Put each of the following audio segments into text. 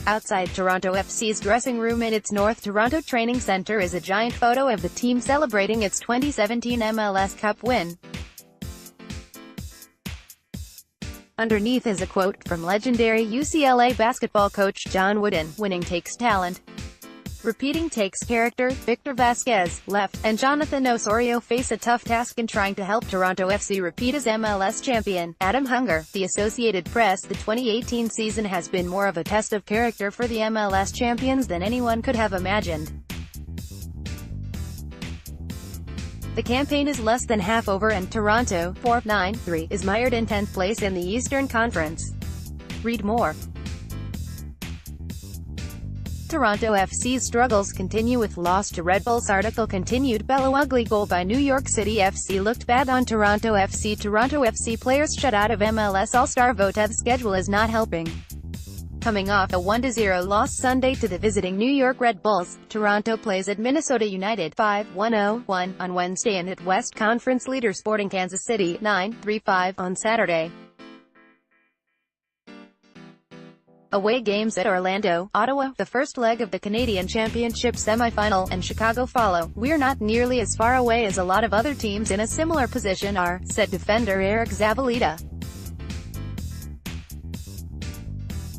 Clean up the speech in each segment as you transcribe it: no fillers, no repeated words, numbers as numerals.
Outside Toronto FC's dressing room in its North Toronto Training Centre is a giant photo of the team celebrating its 2017 MLS Cup win. Underneath is a quote from legendary UCLA basketball coach John Wooden: "Winning takes talent. Repeating takes character." Victor Vasquez, left, and Jonathan Osorio face a tough task in trying to help Toronto FC repeat as MLS champion. Adam Hunger, the Associated Press: "The 2018 season has been more of a test of character for the MLS champions than anyone could have imagined. The campaign is less than half over and Toronto, 4-9-3, is mired in 10th place in the Eastern Conference." Read more. Toronto FC's struggles continue with loss to Red Bulls. Article continued. Bello: "Ugly goal by New York City FC looked bad on Toronto FC. Toronto FC players shut out of MLS All-Star vote. The schedule is not helping." Coming off a 1-0 loss Sunday to the visiting New York Red Bulls, Toronto plays at Minnesota United 5-1-0-1 on Wednesday and at West Conference leader Sporting Kansas City 9-3-5 on Saturday. Away games at Orlando, Ottawa, the first leg of the Canadian Championship semi-final, and Chicago follow. "We're not nearly as far away as a lot of other teams in a similar position are," said defender Eric Zavaleta.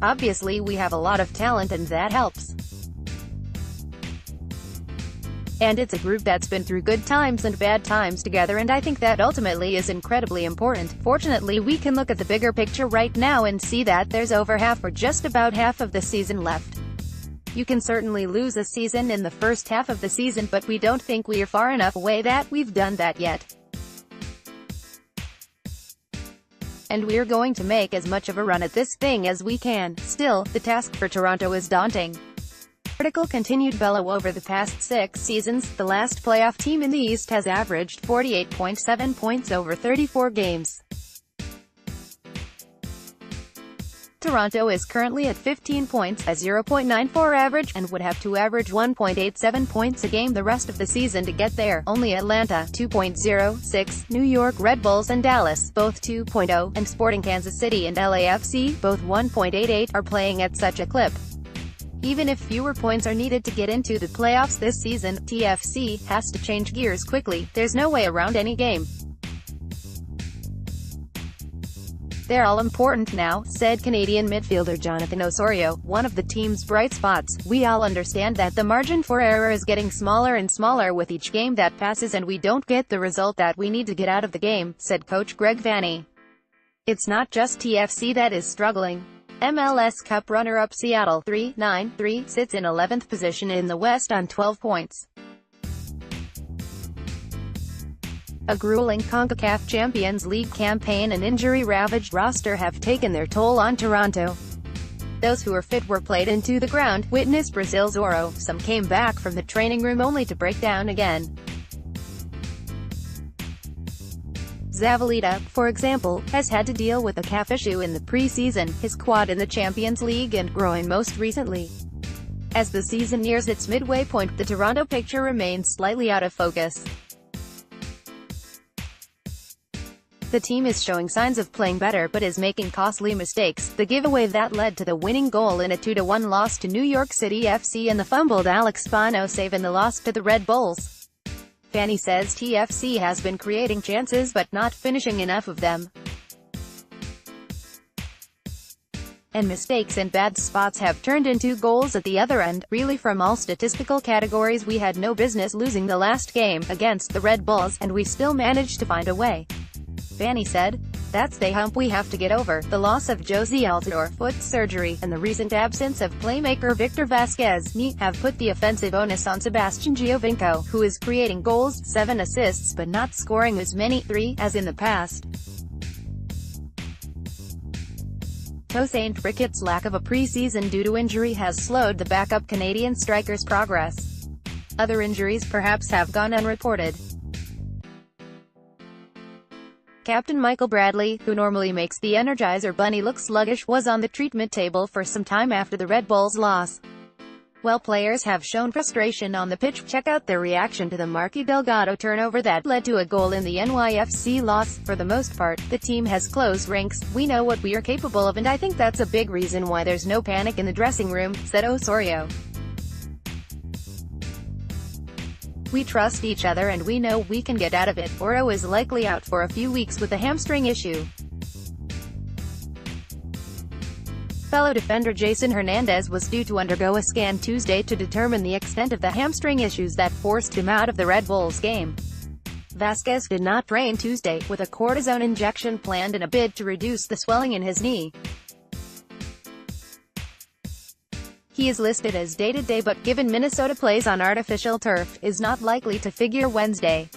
"Obviously we have a lot of talent and that helps. And it's a group that's been through good times and bad times together, and I think that ultimately is incredibly important. Fortunately, we can look at the bigger picture right now and see that there's over half or just about half of the season left. You can certainly lose a season in the first half of the season, but we don't think we're far enough away that we've done that yet. And we're going to make as much of a run at this thing as we can. Still, the task for Toronto is daunting." Article continued. Bello: "Over the past 6 seasons, the last playoff team in the East has averaged 48.7 points over 34 games. Toronto is currently at 15 points, a 0.94 average, and would have to average 1.87 points a game the rest of the season to get there. Only Atlanta, 2.06, New York Red Bulls and Dallas, both 2.0, and Sporting Kansas City and LAFC, both 1.88, are playing at such a clip. Even if fewer points are needed to get into the playoffs this season, TFC has to change gears quickly. There's no way around any game. They're all important now," said Canadian midfielder Jonathan Osorio, one of the team's bright spots. "We all understand that the margin for error is getting smaller and smaller with each game that passes and we don't get the result that we need to get out of the game," said coach Greg Vanney. "It's not just TFC that is struggling. MLS Cup runner-up Seattle 3-9-3 sits in 11th position in the West on 12 points. A grueling CONCACAF Champions League campaign and injury-ravaged roster have taken their toll on Toronto. Those who were fit were played into the ground, witness Brazil's Oro. Some came back from the training room only to break down again. Zavaleta, for example, has had to deal with a calf issue in the preseason, his quad in the Champions League and groin most recently. As the season nears its midway point, the Toronto picture remains slightly out of focus. The team is showing signs of playing better but is making costly mistakes. The giveaway that led to the winning goal in a 2-1 loss to New York City FC and the fumbled Alex Spano save in the loss to the Red Bulls. Vanney says TFC has been creating chances but not finishing enough of them. And mistakes and bad spots have turned into goals at the other end. Really, from all statistical categories, we had no business losing the last game against the Red Bulls, and we still managed to find a way," Vanney said. "That's the hump we have to get over. The loss of Josie Altidore, foot surgery, and the recent absence of playmaker Victor Vasquez have put the offensive onus on Sebastian Giovinco, who is creating goals, 7 assists but not scoring as many, 3, as in the past. Tosaint Rickett's lack of a preseason due to injury has slowed the backup Canadian striker's progress. Other injuries perhaps have gone unreported. Captain Michael Bradley, who normally makes the Energizer Bunny look sluggish, was on the treatment table for some time after the Red Bulls loss. While players have shown frustration on the pitch, check out their reaction to the Marky Delgado turnover that led to a goal in the NYFC loss. For the most part, the team has closed ranks. We know what we are capable of, and I think that's a big reason why there's no panic in the dressing room, said Osorio. We trust each other and we know we can get out of it. Oro is likely out for a few weeks with a hamstring issue. Fellow defender Jason Hernandez was due to undergo a scan Tuesday to determine the extent of the hamstring issues that forced him out of the Red Bulls game. Vasquez did not train Tuesday, with a cortisone injection planned in a bid to reduce the swelling in his knee. He is listed as day-to-day but, given Minnesota plays on artificial turf, is not likely to figure Wednesday.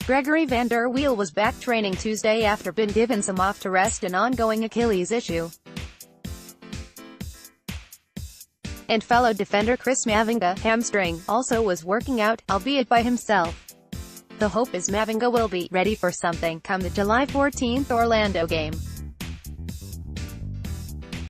Gregory van der Wiel was back training Tuesday after being given some off to rest an ongoing Achilles issue. And fellow defender Chris Mavinga, hamstring, also was working out, albeit by himself. The hope is Mavinga will be ready for something come the July 14 Orlando game.